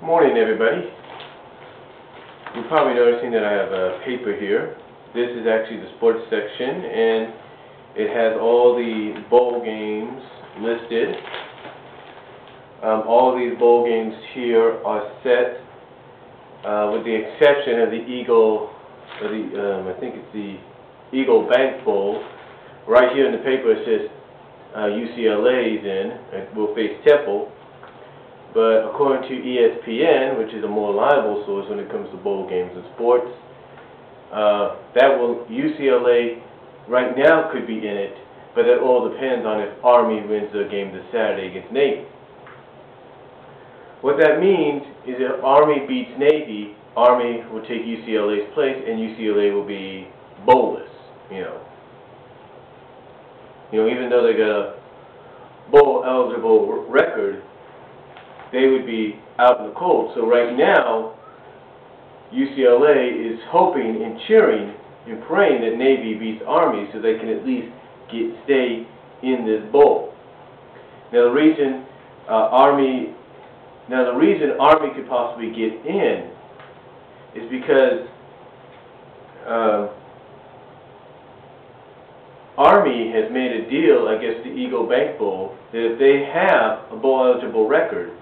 Morning, everybody. You're probably noticing that I have a paper here. This is actually the sports section, and it has all the bowl games listed. All of these bowl games here are set, with the exception of the Eagle, or I think it's the Eagle Bank Bowl. Right here in the paper it says UCLA is in, and will face Temple. But according to ESPN, which is a more reliable source when it comes to bowl games and sports, UCLA right now could be in it, but that all depends on if Army wins their game this Saturday against Navy. What that means is if Army beats Navy, Army will take UCLA's place, and UCLA will be bowlless. Even though they got a bowl eligible record, they would be out in the cold. So right now, UCLA is hoping and cheering and praying that Navy beats Army so they can at least stay in this bowl. Now the reason Army could possibly get in is because Army has made a deal against the Eagle Bank Bowl that if they have a bowl eligible record,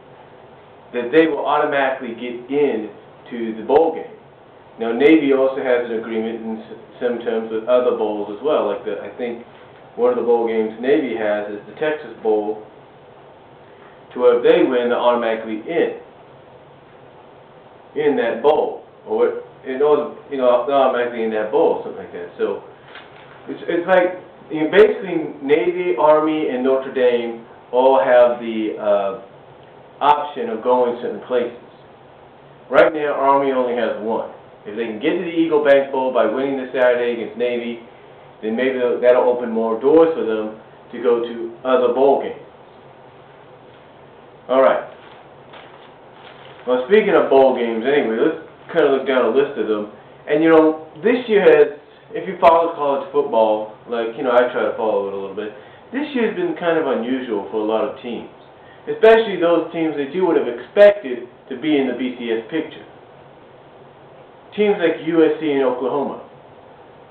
that they will automatically get in to the bowl game. Now Navy also has an agreement in some terms with other bowls as well. Like I think one of the bowl games Navy has is the Texas Bowl, to where if they win, they're automatically in that bowl, or they're automatically in that bowl, something like that. So it's like basically Navy, Army, and Notre Dame all have the option of going certain places. Right now, Army only has one. If they can get to the Eagle Bank Bowl by winning this Saturday against Navy, then maybe that'll open more doors for them to go to other bowl games. Alright. Well, speaking of bowl games, anyway, let's kind of look down a list of them. And this year has, if you follow college football, like, I try to follow it a little bit, this year has been kind of unusual for a lot of teams. Especially those teams that you would have expected to be in the BCS picture. Teams like USC and Oklahoma.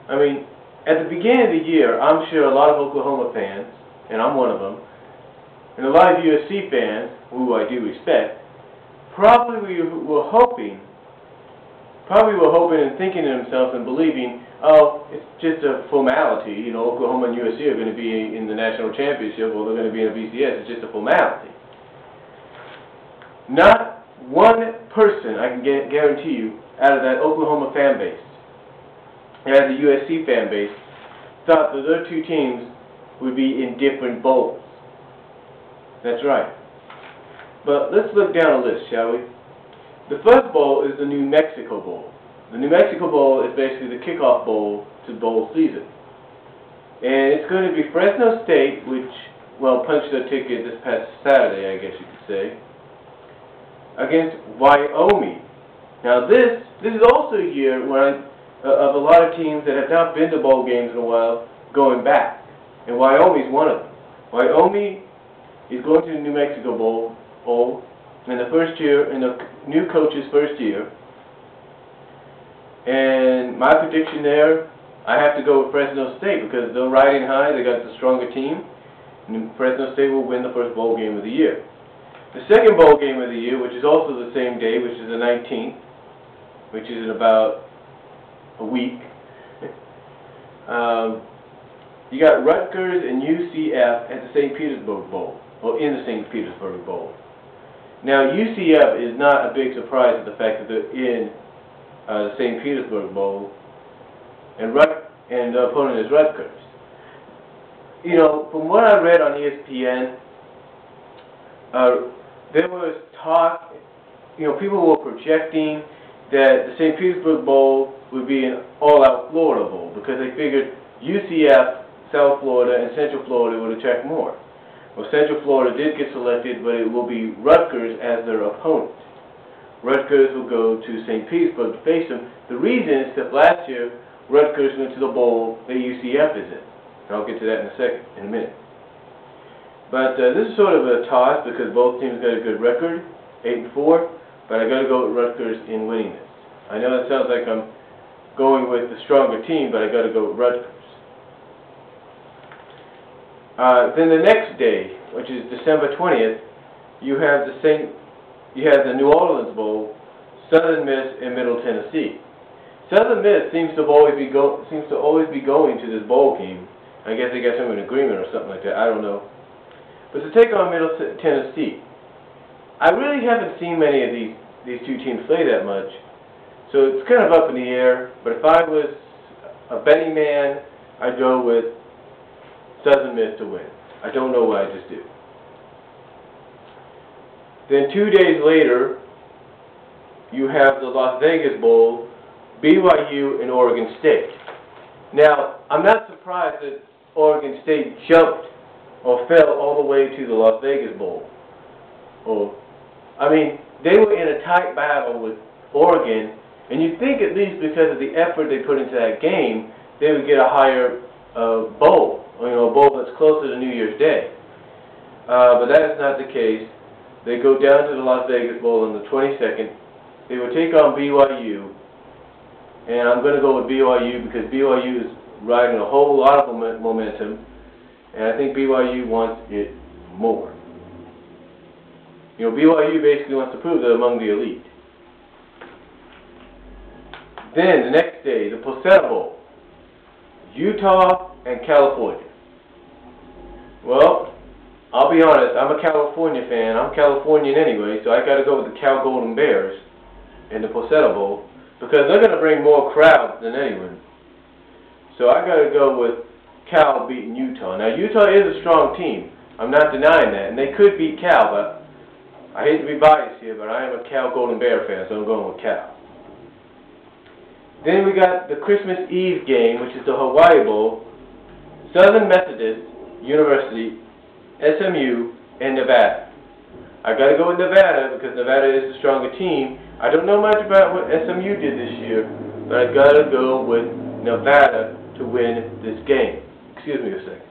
I mean, at the beginning of the year, I'm sure a lot of Oklahoma fans, and I'm one of them, and a lot of USC fans, who I do respect, probably were hoping and thinking to themselves and believing, oh, it's just a formality. Oklahoma and USC are going to be in the national championship, or they're going to be in the BCS. It's just a formality. Not one person, I can guarantee you, out of that Oklahoma fan base, and out of the USC fan base, thought that their two teams would be in different bowls. That's right. But let's look down a list, shall we? The first bowl is the New Mexico Bowl. The New Mexico Bowl is basically the kickoff bowl to bowl season. And it's going to be Fresno State, which, punched their ticket this past Saturday, I guess you could say, against Wyoming. Now this is also a year when of a lot of teams that have not been to bowl games in a while going back. And Wyoming's one of them. Wyoming is going to the New Mexico Bowl in the first year, in the new coach's first year. And my prediction there, I have to go with Fresno State because they're riding high, they got the stronger team, and Fresno State will win the first bowl game of the year. The second bowl game of the year, which is also the same day, which is the 19th, which is in about a week, you got Rutgers and UCF at the St. Petersburg Bowl, or in the St. Petersburg Bowl. Now, UCF is not a big surprise at the fact that they're in the St. Petersburg Bowl, and the opponent is Rutgers. From what I read on ESPN, there was talk, people were projecting that the St. Petersburg Bowl would be an all-out Florida Bowl because they figured UCF, South Florida, and Central Florida would attract more. Well, Central Florida did get selected, but it will be Rutgers as their opponent. Rutgers will go to St. Petersburg to face them. The reason is that last year, Rutgers went to the bowl that UCF is in. And I'll get to that in a minute. But this is sort of a toss because both teams got a good record, 8-4. but I got to go with Rutgers in winning this. I know that sounds like I'm going with the stronger team, but I got to go with Rutgers. Then the next day, which is December 20th, you have the New Orleans Bowl, Southern Miss and Middle Tennessee. Southern Miss seems to always be going to this bowl game. I guess they got some agreement or something like that. I don't know. But to take on Middle Tennessee, I really haven't seen many of these two teams play that much, so it's kind of up in the air. But if I was a betting man, I'd go with Southern Miss to win. I don't know what I just did. Then 2 days later, you have the Las Vegas Bowl, BYU and Oregon State. Now, I'm not surprised that Oregon State jumped or fell all the way to the Las Vegas Bowl. I mean, they were in a tight battle with Oregon, and you'd think at least because of the effort they put into that game, they would get a higher bowl, a bowl that's closer to New Year's Day. But that is not the case. They go down to the Las Vegas Bowl on the 22nd. They will take on BYU, and I'm going to go with BYU because BYU is riding a whole lot of momentum, and I think BYU wants it more. BYU basically wants to prove they're among the elite. Then, the next day, the Placenta Bowl, Utah and California. Well, I'll be honest, I'm a California fan. I'm Californian anyway, so I got to go with the Cal Golden Bears in the Placenta Bowl because they're going to bring more crowds than anyone. So I got to go with Cal beating Utah. Now, Utah is a strong team. I'm not denying that, and they could beat Cal, but I hate to be biased here, but I am a Cal Golden Bear fan, so I'm going with Cal. Then we got the Christmas Eve game, which is the Hawaii Bowl, Southern Methodist University, SMU, and Nevada. I got to go with Nevada because Nevada is the stronger team. I don't know much about what SMU did this year, but I got to go with Nevada to win this game. Excuse me a second.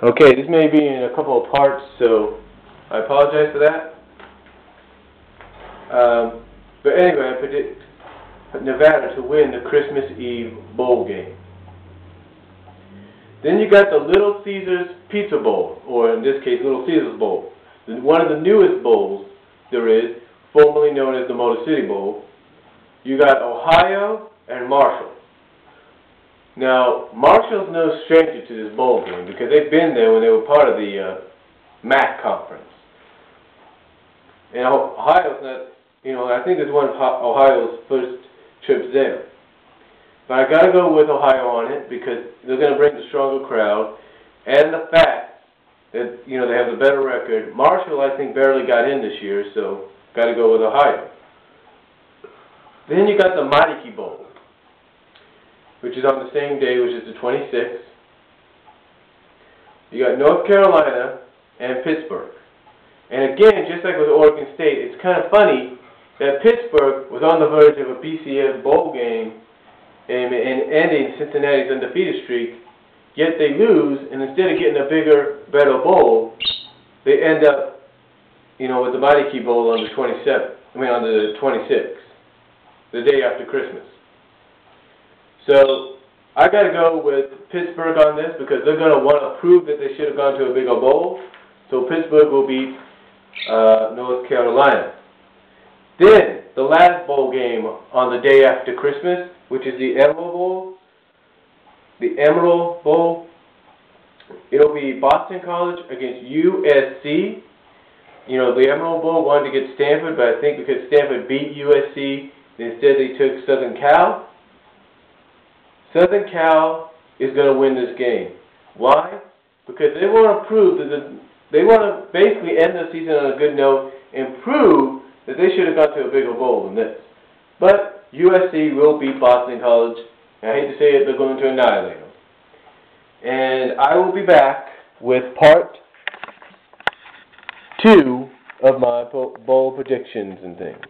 Okay, this may be in a couple of parts, so I apologize for that. But anyway, I predict Nevada to win the Christmas Eve bowl game. Then you got the Little Caesars Pizza Bowl, or in this case, Little Caesars Bowl. One of the newest bowls there is, formerly known as the Motor City Bowl. You got Ohio and Marshall. Now, Marshall's no stranger to this bowl game because they've been there when they were part of the MAC conference. And Ohio's not, I think it's one of Ohio's first trips there. But I got to go with Ohio on it because they're going to bring the stronger crowd and the fact that, they have a better record. Marshall, I think, barely got in this year, so got to go with Ohio. Then you got the Mighty Bowl, which is on the same day, which is the 26th. You got North Carolina and Pittsburgh. And again, just like with Oregon State, it's kind of funny that Pittsburgh was on the verge of a BCS bowl game and ending Cincinnati's undefeated streak, yet they lose, and instead of getting a bigger, better bowl, they end up, with the Mighty Bowl on the 27th. On the 26th, the day after Christmas. So I got to go with Pittsburgh on this because they're going to want to prove that they should have gone to a bigger bowl. So Pittsburgh will beat North Carolina. Then the last bowl game on the day after Christmas, which is the Emerald Bowl. The Emerald Bowl. It'll be Boston College against USC. The Emerald Bowl wanted to get Stanford, but I think because Stanford beat USC, instead they took Southern Cal. Southern Cal is going to win this game. Why? Because they want to prove that they want to basically end the season on a good note and prove that they should have got to a bigger bowl than this. But USC will beat Boston College. I hate to say it, they're going to annihilate them. And I will be back with part 2 of my bowl predictions and things.